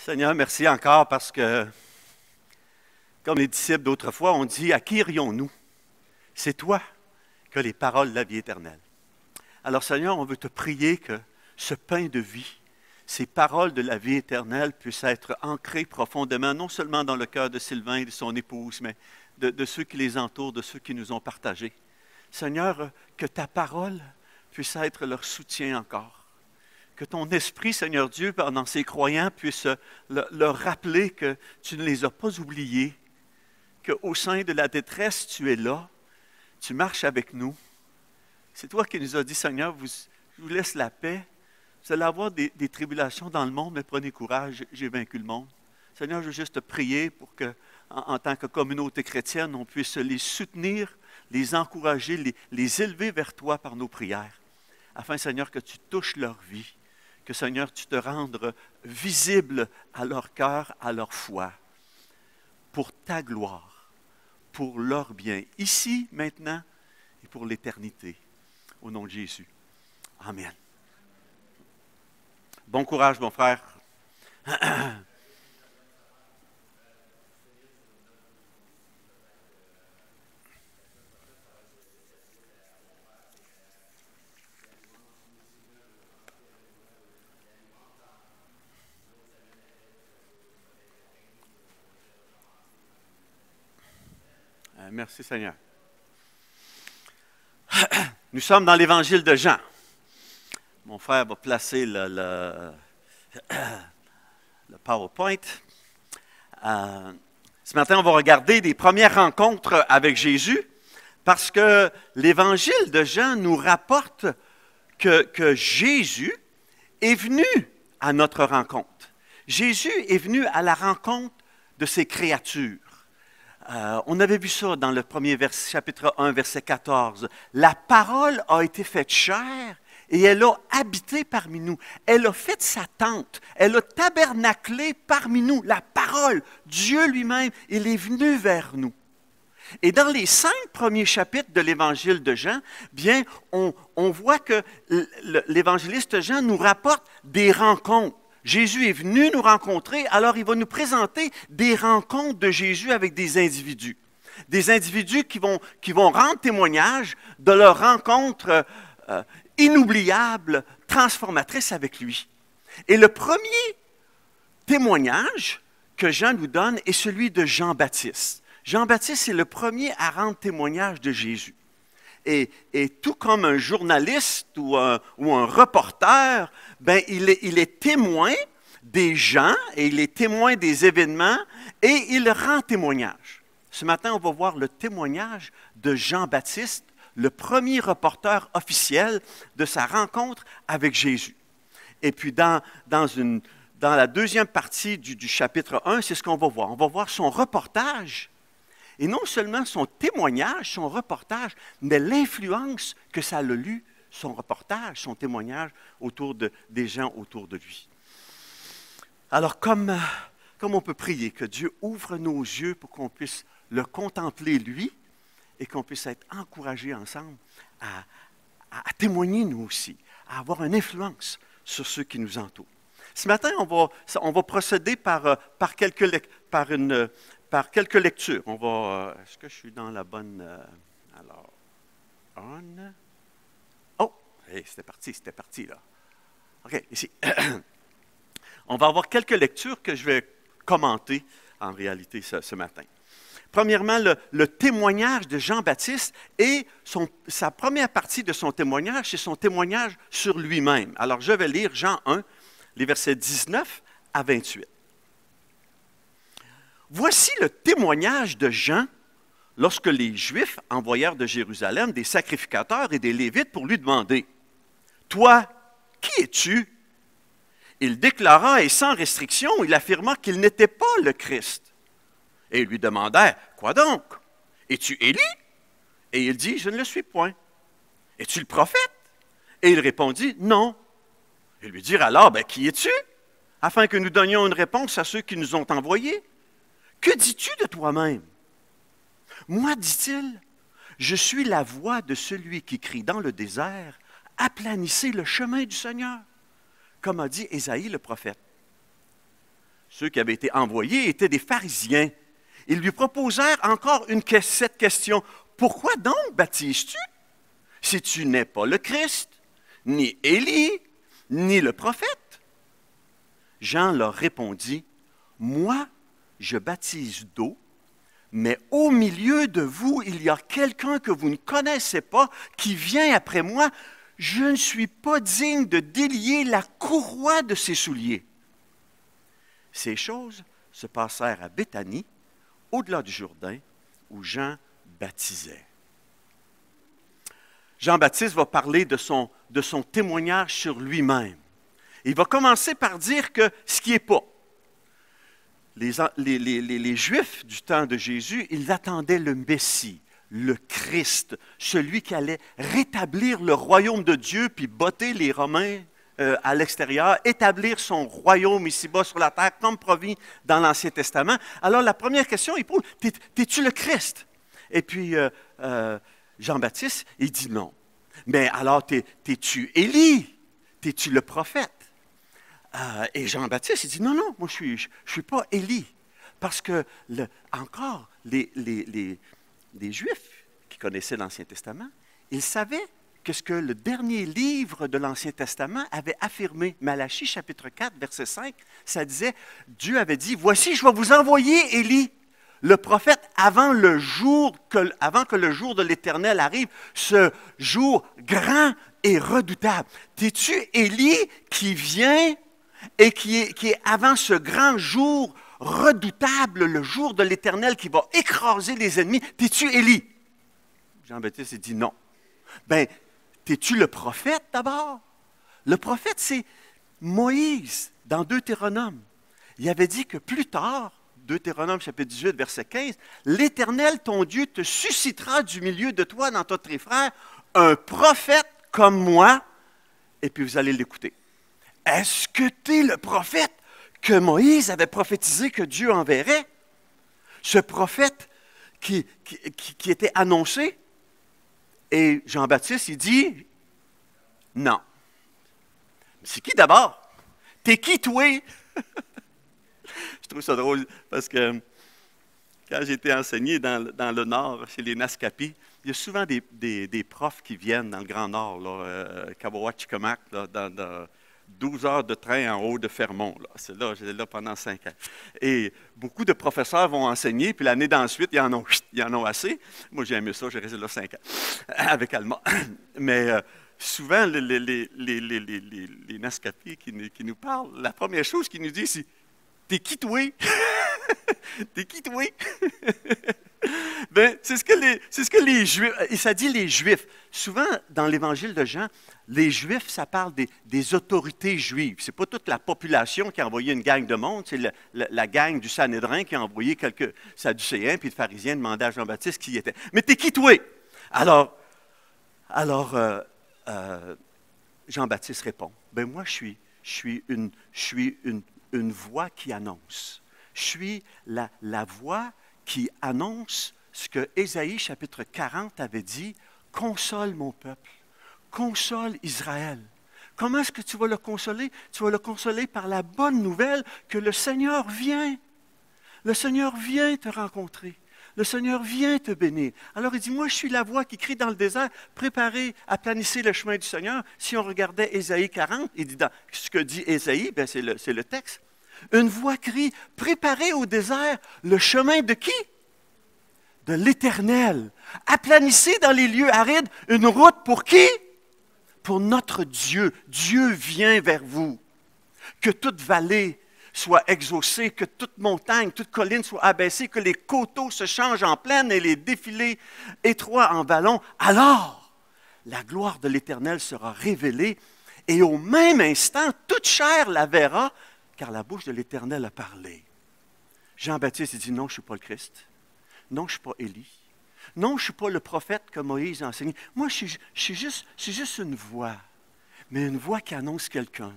Seigneur, merci encore parce que, comme les disciples d'autrefois, on dit, à qui irions-nous? C'est toi qui as les paroles de la vie éternelle. Alors Seigneur, on veut te prier que ce pain de vie, ces paroles de la vie éternelle puissent être ancrées profondément, non seulement dans le cœur de Sylvain et de son épouse, mais de ceux qui les entourent, de ceux qui nous ont partagés. Seigneur, que ta parole puisse être leur soutien encore. Que ton esprit, Seigneur Dieu, pendant ces croyants, puisse leur rappeler que tu ne les as pas oubliés, qu'au sein de la détresse, tu es là, tu marches avec nous. C'est toi qui nous as dit, Seigneur, je vous laisse la paix. Vous allez avoir des tribulations dans le monde, mais prenez courage, j'ai vaincu le monde. Seigneur, je veux juste te prier pour que, en tant que communauté chrétienne, on puisse les soutenir, les encourager, les élever vers toi par nos prières, afin, Seigneur, que tu touches leur vie, que, Seigneur, tu te rendes visible à leur cœur, à leur foi, pour ta gloire, pour leur bien, ici, maintenant, et pour l'éternité. Au nom de Jésus. Amen. Bon courage, mon frère. Merci Seigneur. Nous sommes dans l'Évangile de Jean. Mon frère va placer le PowerPoint. Ce matin, on va regarder des premières rencontres avec Jésus parce que l'Évangile de Jean nous rapporte que Jésus est venu à notre rencontre. Jésus est venu à la rencontre de ses créatures. On avait vu ça dans le premier chapitre 1, verset 14. La parole a été faite chair et elle a habité parmi nous. Elle a fait sa tente. Elle a tabernaclé parmi nous. La parole, Dieu lui-même, il est venu vers nous. Et dans les 5 premiers chapitres de l'Évangile de Jean, bien, on voit que l'évangéliste Jean nous rapporte des rencontres. Jésus est venu nous rencontrer, alors il va nous présenter des rencontres de Jésus avec des individus. Des individus qui vont rendre témoignage de leur rencontre inoubliable, transformatrice avec lui. Et le premier témoignage que Jean nous donne est celui de Jean-Baptiste. Jean-Baptiste est le premier à rendre témoignage de Jésus. Et tout comme un journaliste ou un reporter, ben, il est témoin des gens et il est témoin des événements et il rend témoignage. Ce matin, on va voir le témoignage de Jean-Baptiste, le premier reporter officiel de sa rencontre avec Jésus. Et puis, dans la deuxième partie du chapitre 1, c'est ce qu'on va voir. On va voir son reportage. Et non seulement son témoignage, son reportage, mais l'influence que ça a eu, son reportage, son témoignage des gens autour de lui. Alors, comme on peut prier que Dieu ouvre nos yeux pour qu'on puisse le contempler, lui, et qu'on puisse être encouragés ensemble à témoigner nous aussi, à avoir une influence sur ceux qui nous entourent. Ce matin, on va procéder par quelques lectures. Est-ce que je suis dans la bonne... Oh, hey, c'était parti là. OK, ici. On va avoir quelques lectures que je vais commenter en réalité ce matin. Premièrement, le témoignage de Jean-Baptiste et sa première partie de son témoignage, c'est son témoignage sur lui-même. Alors, je vais lire Jean 1, les versets 19 à 28. Voici le témoignage de Jean lorsque les Juifs envoyèrent de Jérusalem des sacrificateurs et des Lévites pour lui demander « Toi, qui es-tu » Il déclara et sans restriction, il affirma qu'il n'était pas le Christ. Et ils lui demandèrent « Quoi donc? Es-tu Élie » Et il dit « Je ne le suis point. »« Es-tu le prophète » Et il répondit « Non. » Ils lui dirent alors « Qui es-tu » afin que nous donnions une réponse à ceux qui nous ont envoyés. « Que dis-tu de toi-même » Moi, dit-il, je suis la voix de celui qui crie dans le désert, aplanissez le chemin du Seigneur, comme a dit Ésaïe le prophète. ceux qui avaient été envoyés, étaient des pharisiens. Ils lui proposèrent encore cette question. « Pourquoi donc baptises-tu, si tu n'es pas le Christ, ni Élie, ni le prophète? » Jean leur répondit, « Moi, je baptise d'eau, mais au milieu de vous, il y a quelqu'un que vous ne connaissez pas qui vient après moi. Je ne suis pas digne de délier la courroie de ses souliers. » Ces choses se passèrent à Béthanie, au-delà du Jourdain, où Jean baptisait. Jean-Baptiste va parler de son témoignage sur lui-même. Il va commencer par dire que ce qui n'est pas. Les Juifs du temps de Jésus, ils attendaient le Messie, le Christ, celui qui allait rétablir le royaume de Dieu, puis botter les Romains à l'extérieur, établir son royaume ici-bas sur la terre, comme promis dans l'Ancien Testament. Alors la première question, il pose, t'es-tu le Christ? Et puis Jean-Baptiste, il dit non. Mais alors, t'es-tu Élie? T'es-tu le prophète? Et Jean-Baptiste, il dit, non, moi, je ne suis pas Élie. Parce que, encore, les Juifs qui connaissaient l'Ancien Testament, ils savaient que ce que le dernier livre de l'Ancien Testament avait affirmé. Malachie, chapitre 4, verset 5, ça disait, Dieu avait dit, « Voici, je vais vous envoyer Élie, le prophète, avant que le jour de l'Éternel arrive, ce jour grand et redoutable. » T'es-tu Élie qui vient et qui est avant ce grand jour redoutable, le jour de l'Éternel qui va écraser les ennemis? T'es-tu Élie? Jean-Baptiste dit non. Ben, t'es-tu le prophète d'abord? Le prophète, c'est Moïse, dans Deutéronome. Il avait dit que plus tard, Deutéronome chapitre 18, verset 15, « L'Éternel, ton Dieu, te suscitera du milieu de toi, dans tes frères, un prophète comme moi, et puis vous allez l'écouter. » Est-ce que tu es le prophète que Moïse avait prophétisé que Dieu enverrait? Ce prophète qui était annoncé? Et Jean-Baptiste, il dit, non. C'est qui d'abord? T'es qui, toi? Je trouve ça drôle parce que quand j'ai été enseigné dans le Nord, chez les Naskapi, il y a souvent des profs qui viennent dans le Grand Nord, Kaboa-Chicamac, dans 12 heures de train en haut de Fermont. C'est là, j'étais là pendant 5 ans. Et beaucoup de professeurs vont enseigner, puis l'année d'ensuite, ils en ont assez. Moi, j'ai aimé ça, j'ai resté là 5 ans, avec Alma. Mais souvent, les Naskapi qui nous parlent, la première chose qu'ils nous disent, c'est « T'es qui, toi? » T'es qui, toi? Ben, c'est ce que les Juifs, et ça dit les Juifs. Souvent, dans l'Évangile de Jean, les Juifs, ça parle des autorités juives. Ce n'est pas toute la population qui a envoyé une gang de monde, c'est la gang du Sanhédrin qui a envoyé quelques Sadducéens, puis les pharisiens demandaient à Jean-Baptiste qui il était. Mais t'es qui, toi? Alors Jean-Baptiste répond, ben moi, je suis une voix qui annonce. Je suis la voix qui annonce ce que Ésaïe, chapitre 40, avait dit, « Console mon peuple, console Israël. » Comment est-ce que tu vas le consoler? Tu vas le consoler par la bonne nouvelle que le Seigneur vient. Le Seigneur vient te rencontrer. Le Seigneur vient te bénir. Alors il dit, moi je suis la voix qui crie dans le désert, préparez, aplanissez le chemin du Seigneur. Si on regardait Ésaïe 40, il dit dans ce que dit Ésaïe, ben c'est le texte. Une voix crie, préparez au désert le chemin de qui? De l'Éternel. Aplanissez dans les lieux arides une route pour qui? Pour notre Dieu. Dieu vient vers vous. Que toute vallée soit exaucée, que toute montagne, toute colline soit abaissée, que les coteaux se changent en plaine et les défilés étroits en vallons. Alors, la gloire de l'Éternel sera révélée et au même instant, toute chair la verra, car la bouche de l'Éternel a parlé. Jean-Baptiste dit, non, je ne suis pas le Christ. Non, je ne suis pas Élie. Non, je ne suis pas le prophète que Moïse a enseigné. Moi, je suis juste une voix, mais une voix qui annonce quelqu'un.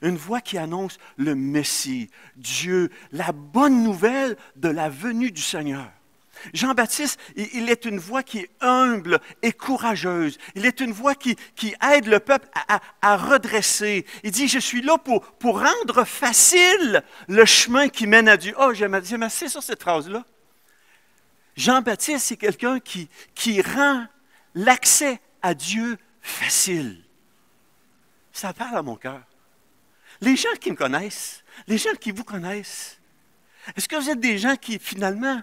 Une voix qui annonce le Messie, Dieu, la bonne nouvelle de la venue du Seigneur. Jean-Baptiste, il est une voix qui est humble et courageuse. Il est une voix qui aide le peuple à redresser. Il dit, je suis là pour rendre facile le chemin qui mène à Dieu. Oh, j'aime assez sur cette phrase-là. Jean-Baptiste, c'est quelqu'un qui rend l'accès à Dieu facile. Ça parle à mon cœur. Les gens qui me connaissent, les gens qui vous connaissent, est-ce que vous êtes des gens qui, finalement,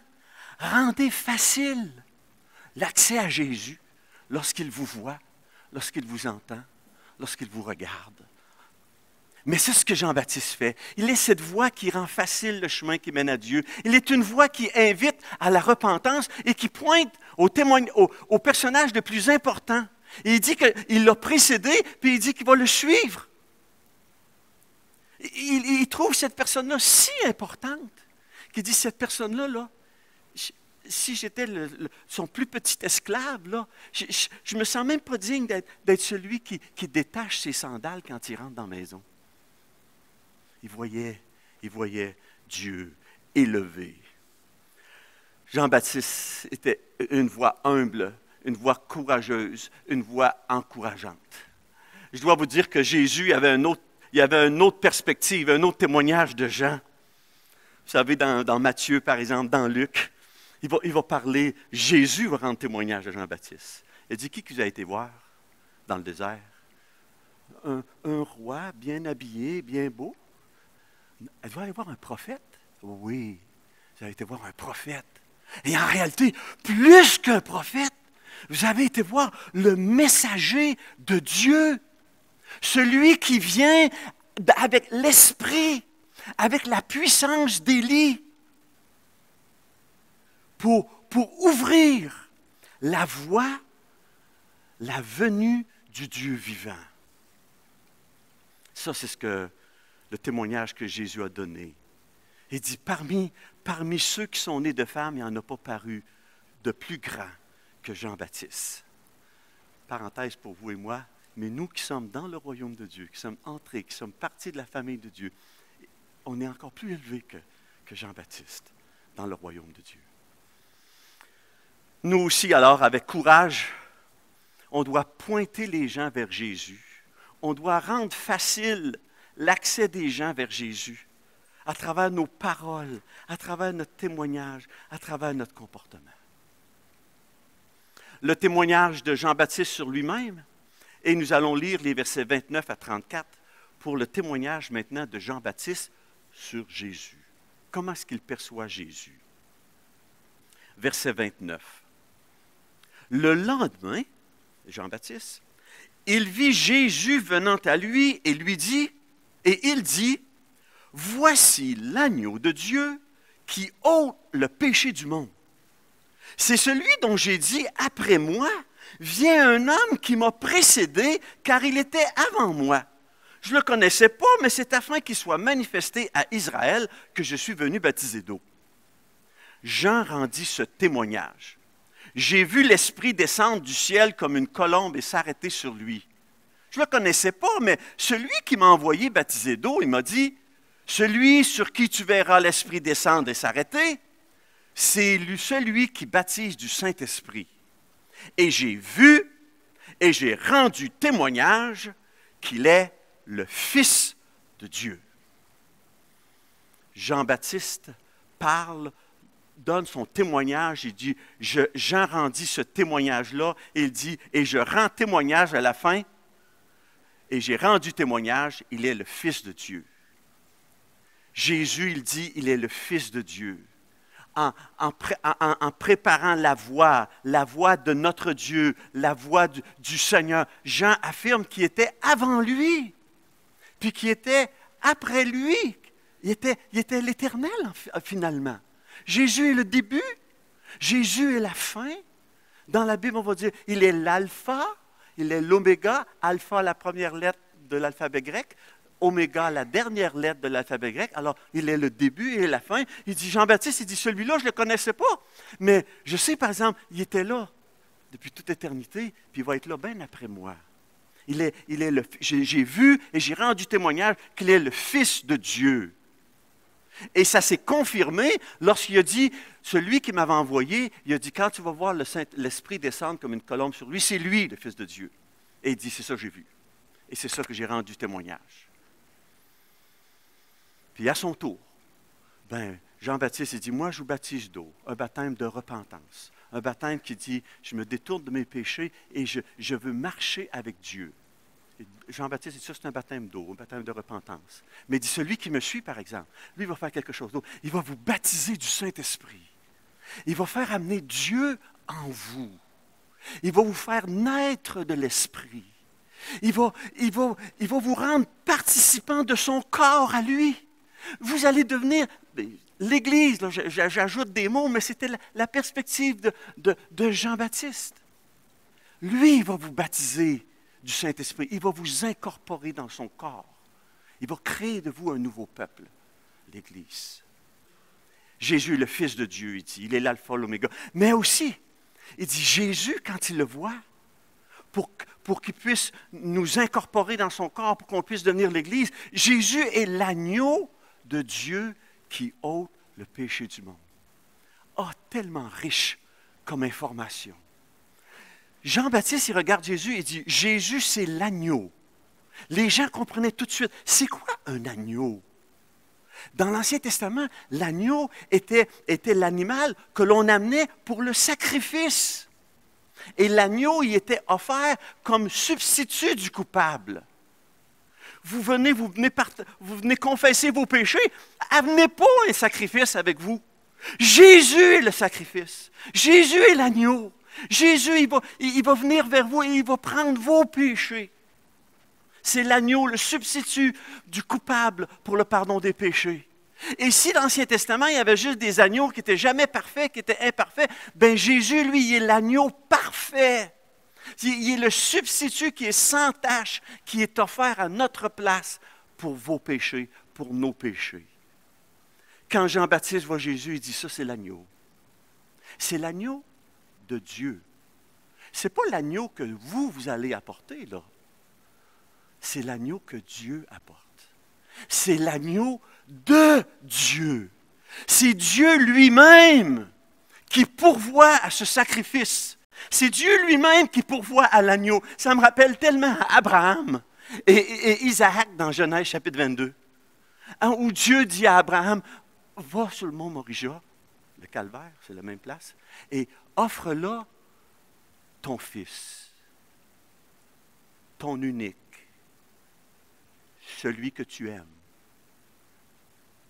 rendez facile l'accès à Jésus lorsqu'il vous voit, lorsqu'il vous entend, lorsqu'il vous regarde? Mais c'est ce que Jean-Baptiste fait. Il est cette voix qui rend facile le chemin qui mène à Dieu. Il est une voix qui invite à la repentance et qui pointe au personnage le plus important. Et il dit qu'il l'a précédé, puis il dit qu'il va le suivre. Il trouve cette personne-là si importante qu'il dit, cette personne-là, là, si j'étais son plus petit esclave, là, je ne me sens même pas digne d'être celui qui détache ses sandales quand il rentre dans la maison. Il voyait Dieu élevé. Jean-Baptiste était une voix humble, une voix courageuse, une voix encourageante. Je dois vous dire que Jésus il y avait une autre perspective, un autre témoignage de Jean. Vous savez, dans Matthieu, par exemple, dans Luc, il va parler, Jésus va rendre témoignage à Jean-Baptiste. Il dit, qui vous a été voir dans le désert? Un roi bien habillé, bien beau. Elle va aller voir un prophète? Oui, vous avez été voir un prophète. Et en réalité, plus qu'un prophète, vous avez été voir le messager de Dieu. Celui qui vient avec l'esprit, avec la puissance d'Élie, pour ouvrir la voie, la venue du Dieu vivant. Ça, c'est le témoignage que Jésus a donné. Il dit, parmi ceux qui sont nés de femmes, il n'y en a pas paru de plus grand que Jean-Baptiste. Parenthèse pour vous et moi, mais nous qui sommes dans le royaume de Dieu, qui sommes entrés, qui sommes partis de la famille de Dieu, on est encore plus élevés que Jean-Baptiste dans le royaume de Dieu. Nous aussi, alors, avec courage, on doit pointer les gens vers Jésus. On doit rendre facile l'accès des gens vers Jésus à travers nos paroles, à travers notre témoignage, à travers notre comportement. Le témoignage de Jean-Baptiste sur lui-même, et nous allons lire les versets 29 à 34 pour le témoignage maintenant de Jean-Baptiste sur Jésus. Comment est-ce qu'il perçoit Jésus? Verset 29. Le lendemain, Jean-Baptiste, il vit Jésus venant à lui et il dit, « Voici l'agneau de Dieu qui ôte le péché du monde. C'est celui dont j'ai dit, après moi, vient un homme qui m'a précédé, car il était avant moi. Je ne le connaissais pas, mais c'est afin qu'il soit manifesté à Israël que je suis venu baptiser d'eau. » Jean rendit ce témoignage. J'ai vu l'Esprit descendre du ciel comme une colombe et s'arrêter sur lui. Je ne le connaissais pas, mais celui qui m'a envoyé baptiser d'eau, il m'a dit, « Celui sur qui tu verras l'Esprit descendre et s'arrêter, c'est celui qui baptise du Saint-Esprit. Et j'ai vu et j'ai rendu témoignage qu'il est le Fils de Dieu. » Jean-Baptiste donne son témoignage, il dit, Jean rendit ce témoignage-là, et il dit, et je rends témoignage à la fin, et j'ai rendu témoignage, il est le Fils de Dieu. Jésus, il dit, il est le Fils de Dieu. En préparant la voie de notre Dieu, la voie du Seigneur, Jean affirme qu'il était avant lui, puis qu'il était après lui. Il était l'Éternel, finalement. Jésus est le début, Jésus est la fin. Dans la Bible, on va dire, il est l'alpha, il est l'oméga, alpha la première lettre de l'alphabet grec, oméga la dernière lettre de l'alphabet grec. Alors, il est le début et la fin. Il dit, Jean-Baptiste, il dit, celui-là, je ne le connaissais pas. Mais je sais, par exemple, il était là depuis toute éternité, puis il va être là bien après moi. J'ai vu et j'ai rendu témoignage qu'il est le Fils de Dieu. Et ça s'est confirmé lorsqu'il a dit, celui qui m'avait envoyé, il a dit, quand tu vas voir l'Esprit descendre comme une colombe sur lui, c'est lui le Fils de Dieu. Et il dit, c'est ça que j'ai vu. Et c'est ça que j'ai rendu témoignage. Puis à son tour, Jean-Baptiste, il dit, moi je vous baptise d'eau, un baptême de repentance. Un baptême qui dit, je me détourne de mes péchés et je veux marcher avec Dieu. Jean-Baptiste dit, ça c'est un baptême d'eau, un baptême de repentance. Mais il dit, celui qui me suit, par exemple, lui, il va faire quelque chose d'autre. Il va vous baptiser du Saint-Esprit. Il va faire amener Dieu en vous. Il va vous faire naître de l'Esprit. Il va vous rendre participant de son corps à lui. Vous allez devenir, l'Église, là, j'ajoute des mots, mais c'était la perspective de Jean-Baptiste. Lui, il va vous baptiser du Saint-Esprit. Il va vous incorporer dans son corps. Il va créer de vous un nouveau peuple, l'Église. Jésus est le Fils de Dieu, il dit. Il est l'alpha, l'oméga. Mais aussi, il dit, Jésus, quand il le voit, pour qu'il puisse nous incorporer dans son corps, pour qu'on puisse devenir l'Église, Jésus est l'agneau de Dieu qui ôte le péché du monde. Oh, tellement riche comme information. Jean-Baptiste, il regarde Jésus et dit, Jésus, c'est l'agneau. Les gens comprenaient tout de suite, c'est quoi un agneau? Dans l'Ancien Testament, l'agneau était l'animal que l'on amenait pour le sacrifice. Et l'agneau, il était offert comme substitut du coupable. Vous venez confesser vos péchés, amenez pas un sacrifice avec vous. Jésus est le sacrifice. Jésus est l'agneau. Jésus, il va venir vers vous et il va prendre vos péchés. C'est l'agneau, le substitut du coupable pour le pardon des péchés. Et si dans l'Ancien Testament, il y avait juste des agneaux qui n'étaient jamais parfaits, qui étaient imparfaits, bien Jésus, lui, il est l'agneau parfait. Il est le substitut qui est sans tache, qui est offert à notre place pour vos péchés, pour nos péchés. Quand Jean-Baptiste voit Jésus, il dit, ça c'est l'agneau. C'est l'agneau de Dieu. Ce n'est pas l'agneau que vous allez apporter, là. C'est l'agneau que Dieu apporte. C'est l'agneau de Dieu. C'est Dieu lui-même qui pourvoit à ce sacrifice. C'est Dieu lui-même qui pourvoit à l'agneau. Ça me rappelle tellement Abraham et Isaac dans Genèse chapitre 22, où Dieu dit à Abraham, va sur le mont Moria, le calvaire, c'est la même place, et offre là ton fils, ton unique, celui que tu aimes,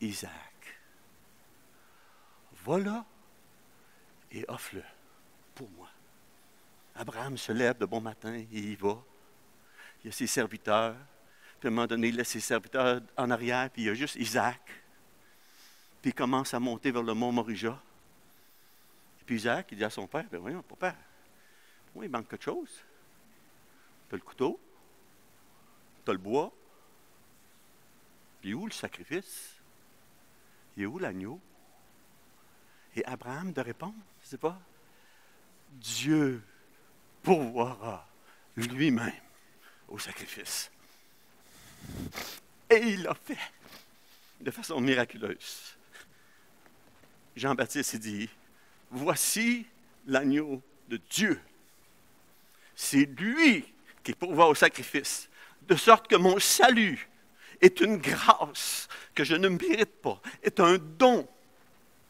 Isaac. Va là et offre-le pour moi. Abraham se lève de bon matin et il y va. Il y a ses serviteurs. Puis à un moment donné, il laisse ses serviteurs en arrière, puis il y a juste Isaac. Puis il commence à monter vers le mont Moria. Et puis Isaac, il dit à son père, ben voyons, papa, oui, il manque quelque chose. Tu as le couteau, tu as le bois. Puis où le sacrifice? Il est où l'agneau? Et Abraham de répondre, je ne sais pas, Dieu pourvoira lui-même au sacrifice. Et il l'a fait de façon miraculeuse. Jean-Baptiste dit, voici l'agneau de Dieu. C'est lui qui pourvoit au sacrifice, de sorte que mon salut est une grâce que je ne mérite pas, est un don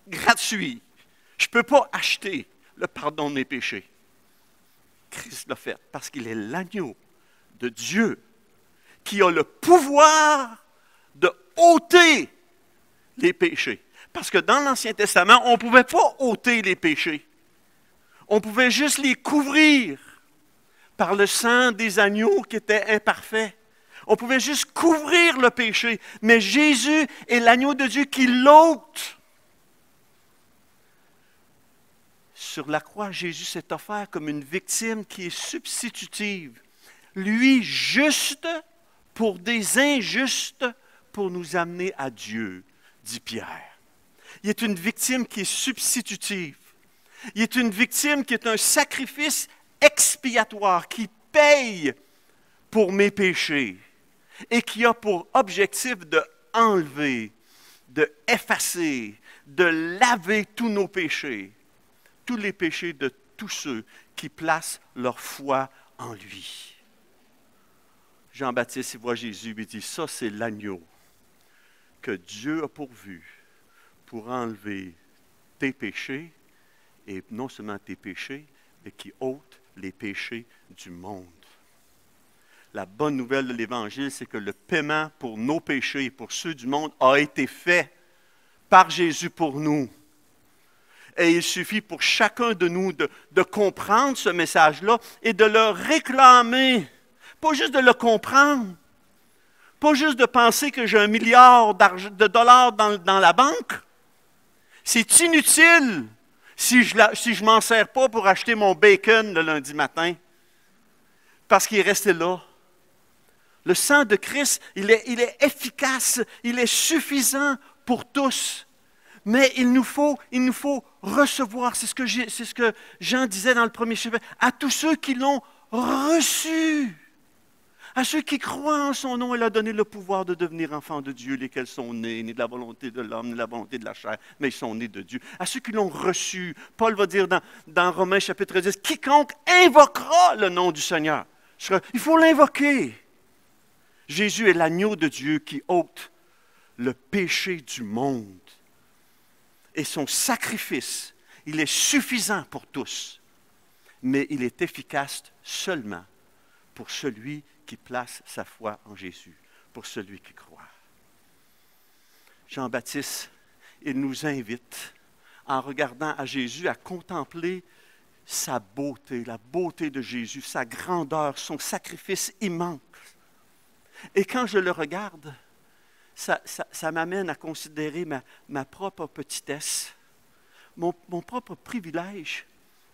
gratuit. Je ne peux pas acheter le pardon de mes péchés. Christ l'a fait parce qu'il est l'agneau de Dieu qui a le pouvoir de ôter les péchés. Parce que dans l'Ancien Testament, on ne pouvait pas ôter les péchés. On pouvait juste les couvrir par le sang des agneaux qui étaient imparfaits. On pouvait juste couvrir le péché. Mais Jésus est l'agneau de Dieu qui l'ôte. Sur la croix, Jésus s'est offert comme une victime qui est substitutive. Lui, juste pour des injustes, pour nous amener à Dieu, dit Pierre. Il est une victime qui est substitutive. Il est une victime qui est un sacrifice expiatoire, qui paye pour mes péchés et qui a pour objectif de enlever, de effacer, de laver tous nos péchés, tous les péchés de tous ceux qui placent leur foi en lui. Jean-Baptiste, il voit Jésus et dit, ça c'est l'agneau que Dieu a pourvu pour enlever tes péchés, et non seulement tes péchés, mais qui ôte les péchés du monde. La bonne nouvelle de l'Évangile, c'est que le paiement pour nos péchés et pour ceux du monde a été fait par Jésus pour nous. Et il suffit pour chacun de nous de comprendre ce message-là et de le réclamer. Pas juste de le comprendre. Pas juste de penser que j'ai 1 milliard de dollars dans la banque. C'est inutile si je ne m'en sers pas pour acheter mon bacon le lundi matin. Parce qu'il est resté là. Le sang de Christ, il est efficace, il est suffisant pour tous. Mais il nous faut recevoir, c'est ce que Jean disait dans le premier chapitre, à tous ceux qui l'ont reçu, à ceux qui croient en son nom, il a donné le pouvoir de devenir enfants de Dieu, lesquels sont nés de la volonté de l'homme, ni de la volonté de la chair, mais ils sont nés de Dieu. À ceux qui l'ont reçu, Paul va dire dans Romains chapitre 10, quiconque invoquera le nom du Seigneur. Il faut l'invoquer. Jésus est l'agneau de Dieu qui ôte le péché du monde. Et son sacrifice, il est suffisant pour tous, mais il est efficace seulement pour celui qui place sa foi en Jésus, pour celui qui croit. Jean-Baptiste, il nous invite, en regardant à Jésus, à contempler sa beauté, la beauté de Jésus, sa grandeur, son sacrifice immense. Et quand je le regarde, ça m'amène à considérer ma propre petitesse, mon propre privilège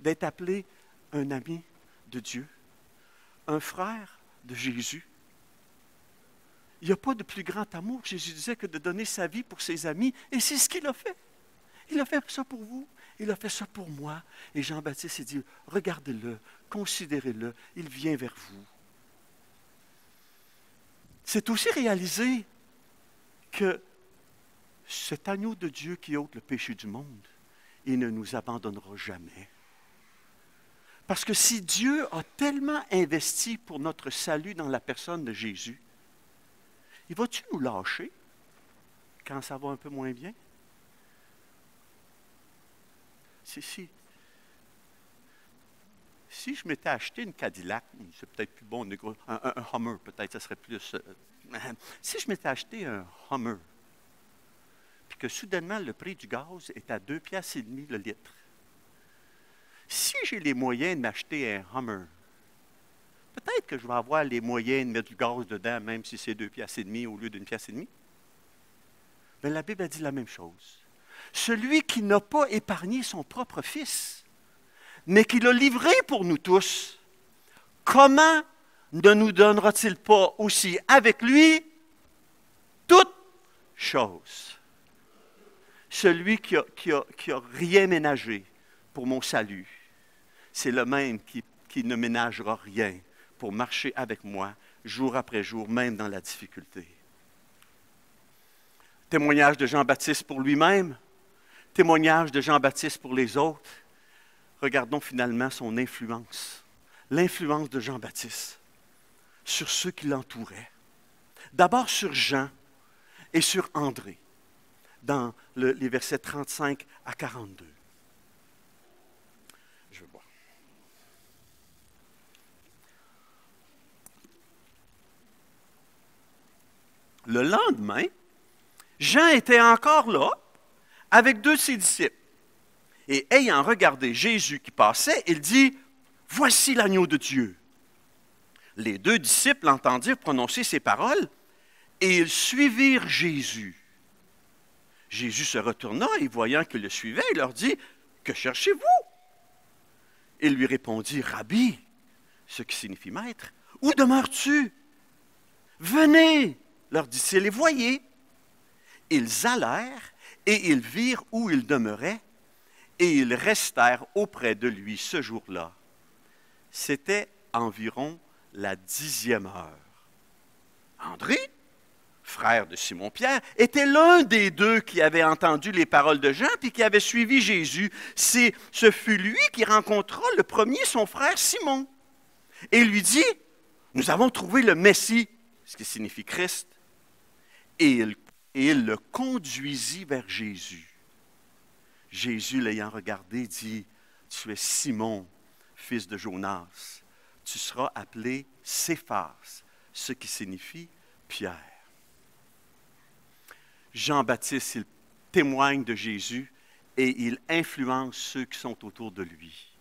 d'être appelé un ami de Dieu, un frère de Jésus. Il n'y a pas de plus grand amour, Jésus disait, que de donner sa vie pour ses amis, et c'est ce qu'il a fait. Il a fait ça pour vous, il a fait ça pour moi. Et Jean-Baptiste, il dit, regardez-le, considérez-le, il vient vers vous. C'est aussi réaliser que cet agneau de Dieu qui ôte le péché du monde, il ne nous abandonnera jamais. Parce que si Dieu a tellement investi pour notre salut dans la personne de Jésus, il va-tu nous lâcher quand ça va un peu moins bien? Si je m'étais acheté une Cadillac, c'est peut-être plus bon, un Hummer, peut-être, ça serait plus... si je m'étais acheté un Hummer, puis que soudainement le prix du gaz est à 2,5 piastres le litre, si j'ai les moyens de m'acheter un Hummer, peut-être que je vais avoir les moyens de mettre du gaz dedans, même si c'est 2,5 piastres au lieu d'1,5 piastre. Mais la Bible a dit la même chose. Celui qui n'a pas épargné son propre fils, mais qui l'a livré pour nous tous, comment ne nous donnera-t-il pas aussi avec lui toutes choses? Celui qui a rien ménagé pour mon salut, c'est le même qui ne ménagera rien pour marcher avec moi jour après jour, même dans la difficulté. Témoignage de Jean-Baptiste pour lui-même, témoignage de Jean-Baptiste pour les autres. Regardons finalement son influence, l'influence de Jean-Baptiste sur ceux qui l'entouraient. D'abord sur Jean et sur André, dans les versets 35 à 42. Je vais voir. Le lendemain, Jean était encore là avec 2 de ses disciples. Et ayant regardé Jésus qui passait, il dit, « Voici l'agneau de Dieu. » Les 2 disciples l'entendirent prononcer ces paroles et ils suivirent Jésus. Jésus se retourna et voyant qu'ils le suivaient, il leur dit, « Que cherchez-vous? » Ils lui répondirent, « Rabbi, ce qui signifie maître, où demeures-tu? Venez, leur dit-il, et voyez. » Ils allèrent et ils virent où il demeurait, et ils restèrent auprès de lui ce jour-là. C'était environ la 10e heure. André, frère de Simon-Pierre, était l'un des deux qui avait entendu les paroles de Jean puis qui avait suivi Jésus. Ce fut lui qui rencontra le premier son frère Simon et lui dit, « Nous avons trouvé le Messie », ce qui signifie Christ, et il le conduisit vers Jésus. Jésus, l'ayant regardé, dit, « Tu es Simon, fils de Jonas. Tu seras appelé Céphas, ce qui signifie Pierre. » Jean-Baptiste, il témoigne de Jésus et il influence ceux qui sont autour de lui.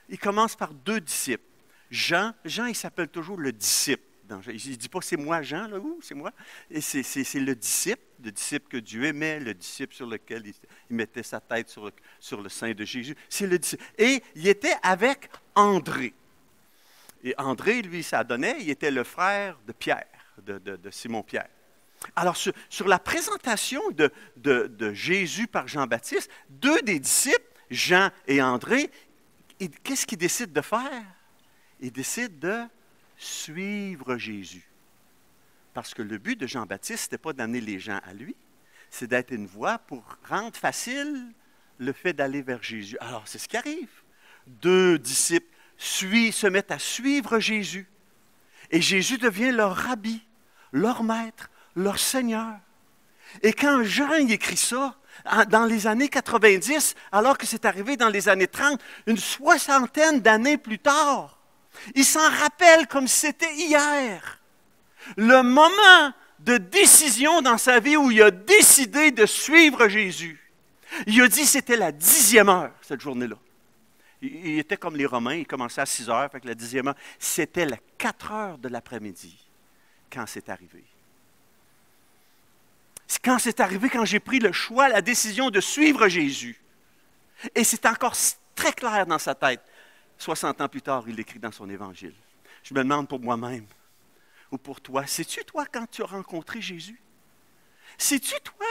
Il commence par deux disciples. Jean, il s'appelle toujours le disciple. Il ne dit pas c'est moi Jean, là, ou c'est moi. Et c'est le disciple que Dieu aimait, le disciple sur lequel il mettait sa tête sur le sein de Jésus. C'est le disciple. Et il était avec André. Et André, lui, ça donnait, il était le frère de Pierre, de Simon-Pierre. Alors, sur la présentation de Jésus par Jean-Baptiste, deux des disciples, Jean et André, qu'est-ce qu'ils décident de faire? Ils décident de suivre Jésus. Parce que le but de Jean-Baptiste, ce n'était pas d'amener les gens à lui, c'est d'être une voie pour rendre facile le fait d'aller vers Jésus. Alors, c'est ce qui arrive. Deux disciples se mettent à suivre Jésus. Et Jésus devient leur rabbi, leur maître, leur Seigneur. Et quand Jean écrit ça, dans les années 90, alors que c'est arrivé dans les années 30, une soixantaine d'années plus tard, il s'en rappelle comme si c'était hier. Le moment de décision dans sa vie où il a décidé de suivre Jésus. Il a dit que c'était la 10e heure, cette journée-là. Il était comme les Romains, il commençait à 6 heures, fait que la 10e heure, c'était les 4 heures de l'après-midi quand c'est arrivé. C'est quand c'est arrivé, quand j'ai pris le choix, la décision de suivre Jésus. Et c'est encore très clair dans sa tête. 60 ans plus tard, il l'écrit dans son évangile. Je me demande pour moi-même ou pour toi, sais-tu toi quand tu as rencontré Jésus? Sais-tu toi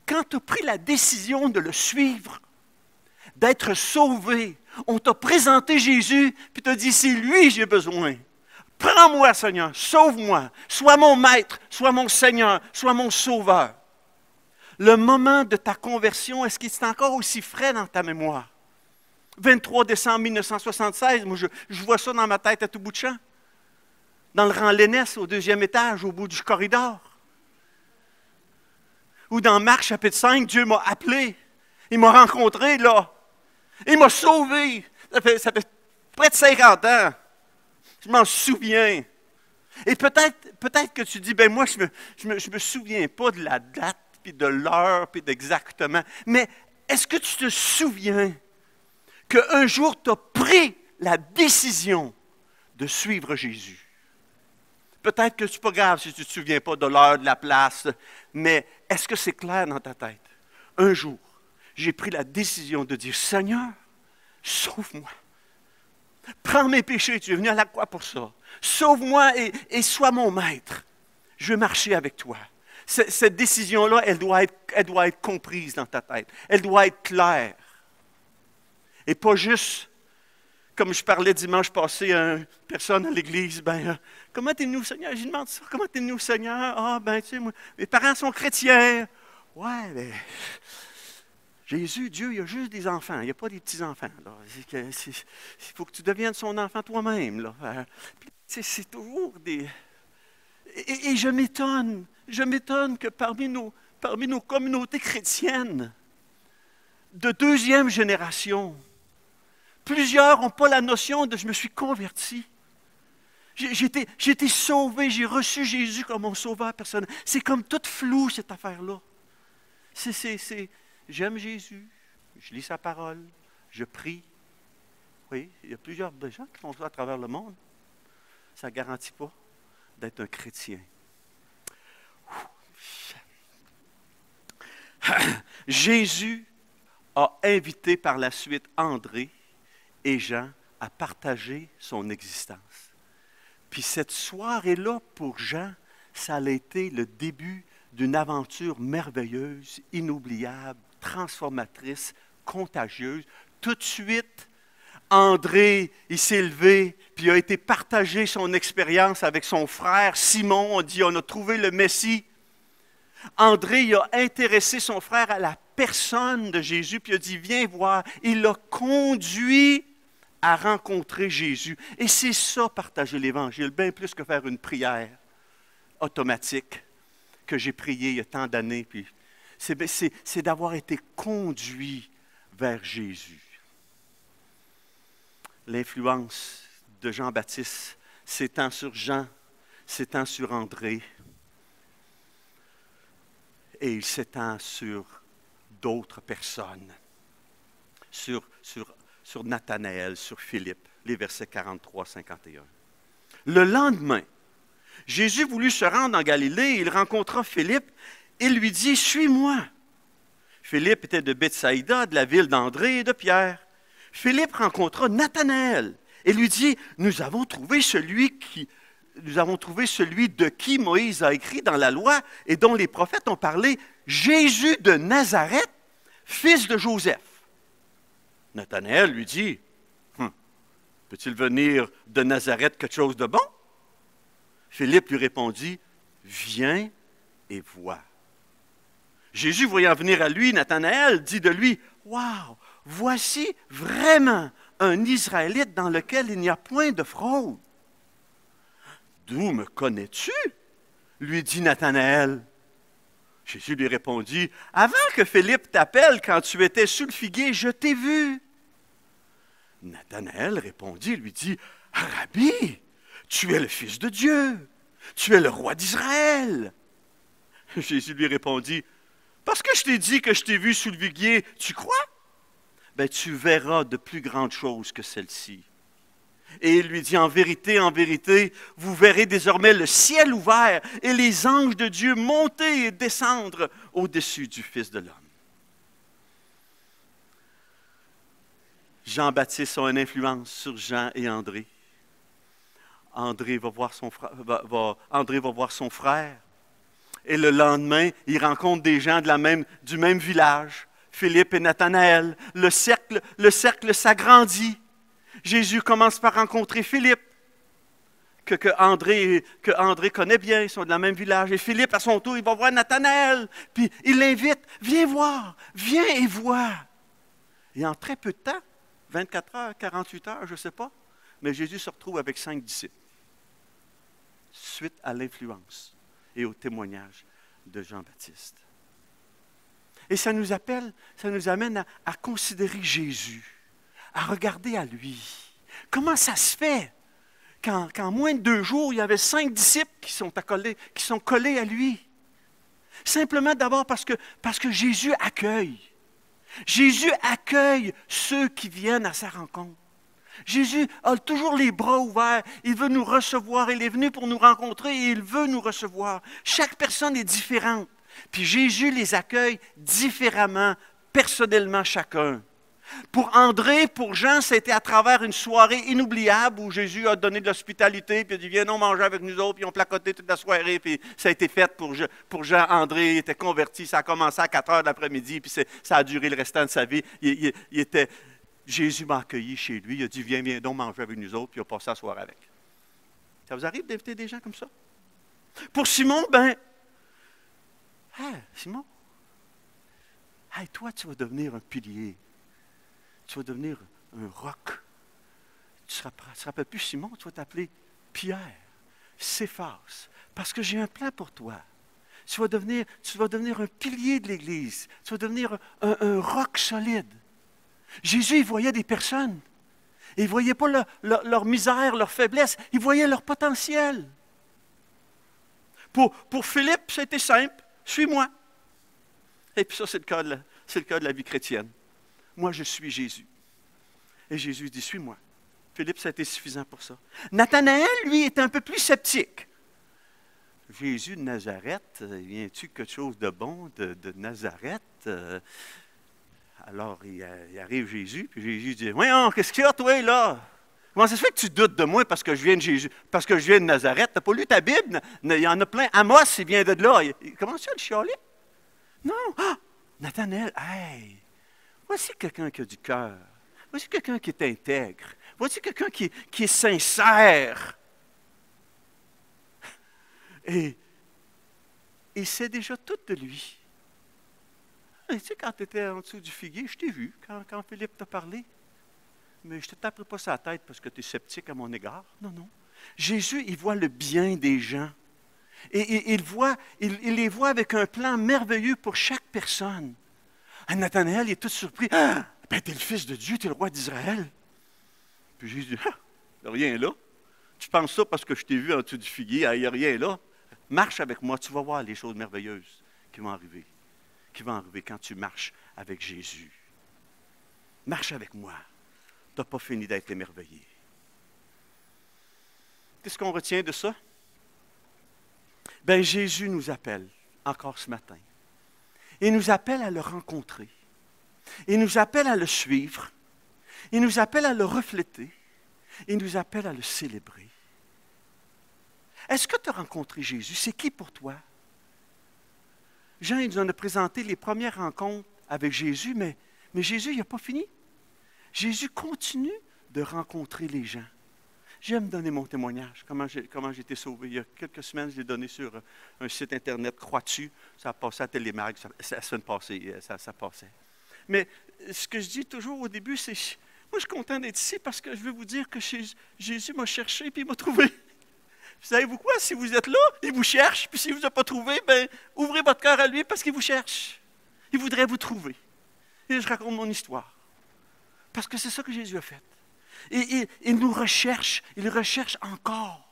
quand tu as pris la décision de le suivre, d'être sauvé? On t'a présenté Jésus, puis tu as dit, c'est lui j'ai besoin. Prends-moi, Seigneur, sauve-moi, sois mon maître, sois mon Seigneur, sois mon sauveur. Le moment de ta conversion, est-ce qu'il est encore aussi frais dans ta mémoire? 23 décembre 1976, moi je vois ça dans ma tête à tout bout de champ. Dans le rang Lénès, au 2e étage, au bout du corridor. Ou dans Marc chapitre 5, Dieu m'a appelé. Il m'a rencontré là. Il m'a sauvé. Ça fait près de 50 ans. Je m'en souviens. Et peut-être que tu dis, ben moi, je me souviens pas de la date, puis de l'heure, puis d'exactement. Mais est-ce que tu te souviens qu'un jour, tu as pris la décision de suivre Jésus? Peut-être que ce n'est pas grave si tu ne te souviens pas de l'heure, de la place, mais est-ce que c'est clair dans ta tête? Un jour, j'ai pris la décision de dire, Seigneur, sauve-moi. Prends mes péchés, tu es venu à la croix pour ça. Sauve-moi et sois mon maître. Je veux marcher avec toi. Cette décision-là, elle doit être comprise dans ta tête. Elle doit être claire. Et pas juste, comme je parlais dimanche passé à une personne à l'église, comment t'es venu au Seigneur? J'ai demandé ça, comment t'es venu au Seigneur? Ah, tu sais, moi, mes parents sont chrétiens. Ouais, mais Jésus, Dieu, il y a juste des enfants, il n'y a pas des petits-enfants. Il faut que tu deviennes son enfant toi-même. Là. C'est toujours des... Et je m'étonne que parmi nos communautés chrétiennes de 2e génération, plusieurs n'ont pas la notion de « je me suis converti ». J'ai été sauvé, j'ai reçu Jésus comme mon sauveur personnel. C'est comme tout flou, cette affaire-là. J'aime Jésus, je lis sa parole, je prie. Oui, il y a plusieurs gens qui font ça à travers le monde. Ça ne garantit pas d'être un chrétien. Jésus a invité par la suite André et Jean à partager son existence. Puis cette soirée-là, pour Jean, ça a été le début d'une aventure merveilleuse, inoubliable, transformatrice, contagieuse. Tout de suite, André, il s'est levé, puis il a été partager son expérience avec son frère Simon. On dit, on a trouvé le Messie. André il a intéressé son frère à la personne de Jésus, puis il a dit, viens voir. Il l'a conduit à rencontrer Jésus. Et c'est ça, partager l'Évangile, bien plus que faire une prière automatique que j'ai priée il y a tant d'années. Puis c'est d'avoir été conduit vers Jésus. L'influence de Jean-Baptiste s'étend sur Jean, s'étend sur André, et il s'étend sur d'autres personnes, sur Nathanaël, sur Philippe, les versets 43-51. Le lendemain, Jésus voulut se rendre en Galilée, il rencontra Philippe et lui dit, « Suis-moi ». Philippe était de Bethsaïda, de la ville d'André et de Pierre. Philippe rencontra Nathanaël et lui dit, « Nous avons trouvé celui de qui Moïse a écrit dans la loi et dont les prophètes ont parlé, Jésus de Nazareth, fils de Joseph. » Nathanaël lui dit, « Peut-il venir de Nazareth quelque chose de bon? » Philippe lui répondit, « Viens et vois. » Jésus, voyant venir à lui, Nathanaël dit de lui, « Wow, voici vraiment un Israélite dans lequel il n'y a point de fraude. » « D'où me connais-tu? » lui dit Nathanaël. Jésus lui répondit, « Avant que Philippe t'appelle, quand tu étais sous le figuier, je t'ai vu. » Nathanaël répondit, lui dit, « Rabbi, tu es le Fils de Dieu, tu es le roi d'Israël. » Jésus lui répondit, « Parce que je t'ai dit que je t'ai vu sous le figuier, tu crois? Ben, tu verras de plus grandes choses que celles-ci. » Et il lui dit, en vérité, vous verrez désormais le ciel ouvert et les anges de Dieu monter et descendre au-dessus du Fils de l'homme. Jean-Baptiste a une influence sur Jean et André. André va voir son frère. Et le lendemain, il rencontre des gens du même village, Philippe et Nathanaël. Le cercle s'agrandit. Jésus commence par rencontrer Philippe, que André connaît bien, ils sont de la même village. Et Philippe, à son tour, il va voir Nathanaël, puis il l'invite, viens voir, viens et vois. Et en très peu de temps, 24 heures, 48 heures, je ne sais pas, mais Jésus se retrouve avec 5 disciples, suite à l'influence et au témoignage de Jean-Baptiste. Et ça nous amène à considérer Jésus, à regarder à lui. Comment ça se fait qu'en moins de 2 jours, il y avait 5 disciples qui sont collés à lui? Simplement d'abord parce que Jésus accueille. Jésus accueille ceux qui viennent à sa rencontre. Jésus a toujours les bras ouverts. Il veut nous recevoir. Il est venu pour nous rencontrer et il veut nous recevoir. Chaque personne est différente. Puis Jésus les accueille différemment, personnellement chacun. Pour André, pour Jean, c'était à travers une soirée inoubliable où Jésus a donné de l'hospitalité, puis il a dit, viens donc manger avec nous autres, puis ils ont placoté toute la soirée, puis ça a été fait pour Jean. André, il était converti, ça a commencé à 4 heures de l'après-midi, puis ça a duré le restant de sa vie. Jésus m'a accueilli chez lui, il a dit, viens donc manger avec nous autres, puis il a passé la soirée avec. Ça vous arrive d'inviter des gens comme ça? Pour Simon, Simon, toi, tu vas devenir un pilier. Tu vas devenir un roc. Tu ne te rappelles plus Simon, tu vas t'appeler Pierre, Céphas, parce que j'ai un plan pour toi. Tu vas devenir un pilier de l'Église. Tu vas devenir un roc solide. Jésus, il voyait des personnes. Et il ne voyait pas leur misère, leur faiblesse. Il voyait leur potentiel. Pour Philippe, c'était simple. Suis-moi. Et puis ça, c'est le cas de la vie chrétienne. Moi, je suis Jésus. Et Jésus dit, suis-moi. Philippe, ça a été suffisant pour ça. Nathanaël, lui, est un peu plus sceptique. Jésus de Nazareth, viens-tu quelque chose de bon de Nazareth? Alors, il arrive Jésus, puis Jésus dit, voyons, qu'est-ce qu'il y a, toi, là? Comment ça se fait que tu doutes de moi parce que je viens de Jésus, parce que je viens de Nazareth? Tu n'as pas lu ta Bible? Il y en a plein. Amos, il vient de là. Il commence à le chialer? Non. Ah! Nathanaël, hey! Voici quelqu'un qui a du cœur. Voici quelqu'un qui est intègre. Voici quelqu'un qui est sincère. Et il sait déjà tout de lui. Tu sais, quand tu étais en dessous du figuier, je t'ai vu, quand Philippe t'a parlé. Mais je ne te taperai pas sur la tête parce que tu es sceptique à mon égard. Non, non. Jésus, il voit le bien des gens. Et il les voit avec un plan merveilleux pour chaque personne. Nathanaël, il est tout surpris. Ah, ben, tu es le Fils de Dieu, tu es le roi d'Israël. Puis Jésus dit, ah, il n'y a rien là. Tu penses ça parce que je t'ai vu en dessous du figuier, il n'y a rien là. Marche avec moi, tu vas voir les choses merveilleuses qui vont arriver quand tu marches avec Jésus. Marche avec moi. Tu n'as pas fini d'être émerveillé. Qu'est-ce qu'on retient de ça? Bien, Jésus nous appelle, encore ce matin. Il nous appelle à le rencontrer. Il nous appelle à le suivre. Il nous appelle à le refléter. Il nous appelle à le célébrer. Est-ce que tu as rencontré Jésus? C'est qui pour toi? Jean, il nous en a présenté les premières rencontres avec Jésus, mais Jésus, il n'a pas fini. Jésus continue de rencontrer les gens. J'aime donner mon témoignage, comment j'ai été sauvé. Il y a quelques semaines, je l'ai donné sur un site Internet, Crois-tu? Ça a passé à Télémag, la semaine passée, ça passait. Mais ce que je dis toujours au début, c'est, moi je suis content d'être ici parce que je veux vous dire que Jésus m'a cherché et il m'a trouvé. Savez-vous quoi? Si vous êtes là, il vous cherche, puis s'il ne vous a pas trouvé, bien, ouvrez votre cœur à lui parce qu'il vous cherche. Il voudrait vous trouver. Et je raconte mon histoire. Parce que c'est ça que Jésus a fait. Et il nous recherche, il recherche encore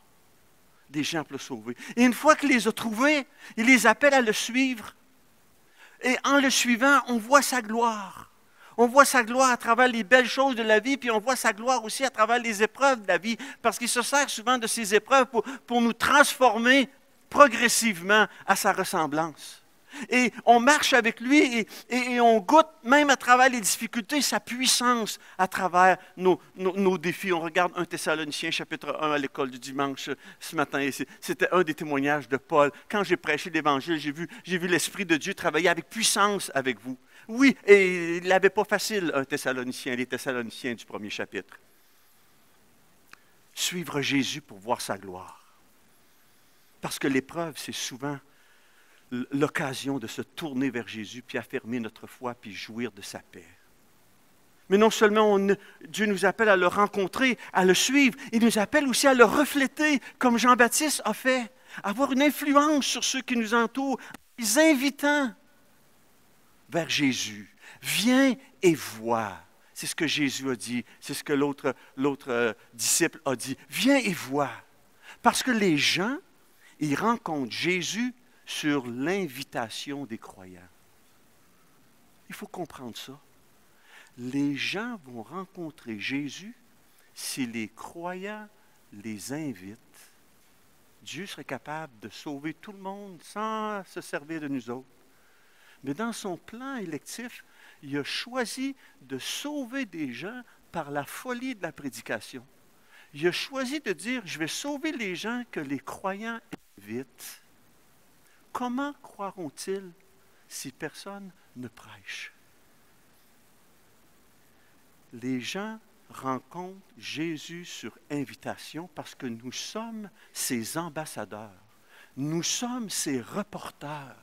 des gens pour le sauver. Et une fois qu'il les a trouvés, il les appelle à le suivre. Et en le suivant, on voit sa gloire. On voit sa gloire à travers les belles choses de la vie, puis on voit sa gloire aussi à travers les épreuves de la vie, parce qu'il se sert souvent de ces épreuves pour nous transformer progressivement à sa ressemblance. Et on marche avec lui et on goûte, même à travers les difficultés, sa puissance à travers nos défis. On regarde 1 Thessaloniciens, chapitre 1, à l'école du dimanche ce matin. C'était un des témoignages de Paul. Quand j'ai prêché l'Évangile, j'ai vu l'Esprit de Dieu travailler avec puissance avec vous. Oui, et il n'avait pas facile, un Thessalonicien, les Thessaloniciens du premier chapitre. Suivre Jésus pour voir sa gloire. Parce que l'épreuve, c'est souvent l'occasion de se tourner vers Jésus, puis affirmer notre foi, puis jouir de sa paix. Mais non seulement Dieu nous appelle à le rencontrer, à le suivre, il nous appelle aussi à le refléter, comme Jean-Baptiste a fait, avoir une influence sur ceux qui nous entourent, en les invitant vers Jésus. Viens et vois. C'est ce que Jésus a dit, c'est ce que l'autre disciple a dit. Viens et vois. Parce que les gens, ils rencontrent Jésus sur l'invitation des croyants. Il faut comprendre ça. Les gens vont rencontrer Jésus si les croyants les invitent. Dieu serait capable de sauver tout le monde sans se servir de nous autres. Mais dans son plan électif, il a choisi de sauver des gens par la folie de la prédication. Il a choisi de dire, je vais sauver les gens que les croyants invitent. Comment croiront-ils si personne ne prêche? Les gens rencontrent Jésus sur invitation parce que nous sommes ses ambassadeurs. Nous sommes ses reporters.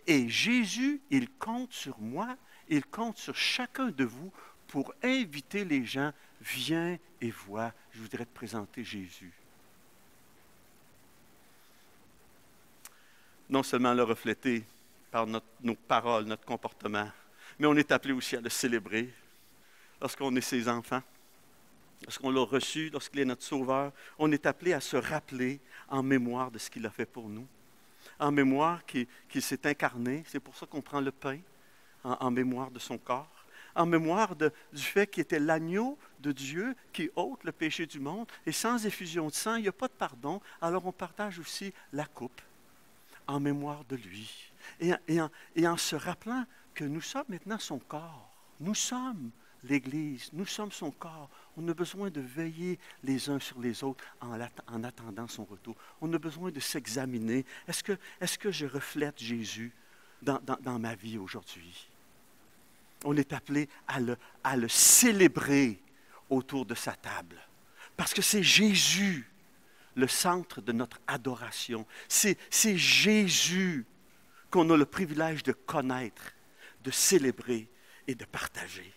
Et Jésus, il compte sur moi, il compte sur chacun de vous pour inviter les gens. Viens et vois, je voudrais te présenter Jésus. Non seulement le refléter par nos paroles, notre comportement, mais on est appelé aussi à le célébrer lorsqu'on est ses enfants, lorsqu'on l'a reçu, lorsqu'il est notre sauveur. On est appelé à se rappeler en mémoire de ce qu'il a fait pour nous, en mémoire qu'il s'est incarné. C'est pour ça qu'on prend le pain, en mémoire de son corps, en mémoire du fait qu'il était l'agneau de Dieu qui ôte le péché du monde. Et sans effusion de sang, il n'y a pas de pardon. Alors on partage aussi la coupe en mémoire de lui. Et en se rappelant que nous sommes maintenant son corps. Nous sommes l'Église, nous sommes son corps. On a besoin de veiller les uns sur les autres en attendant son retour. On a besoin de s'examiner. Est-ce que je reflète Jésus dans ma vie aujourd'hui? On est appelé à le célébrer autour de sa table. Parce que c'est Jésus le centre de notre adoration. C'est Jésus qu'on a le privilège de connaître, de célébrer et de partager.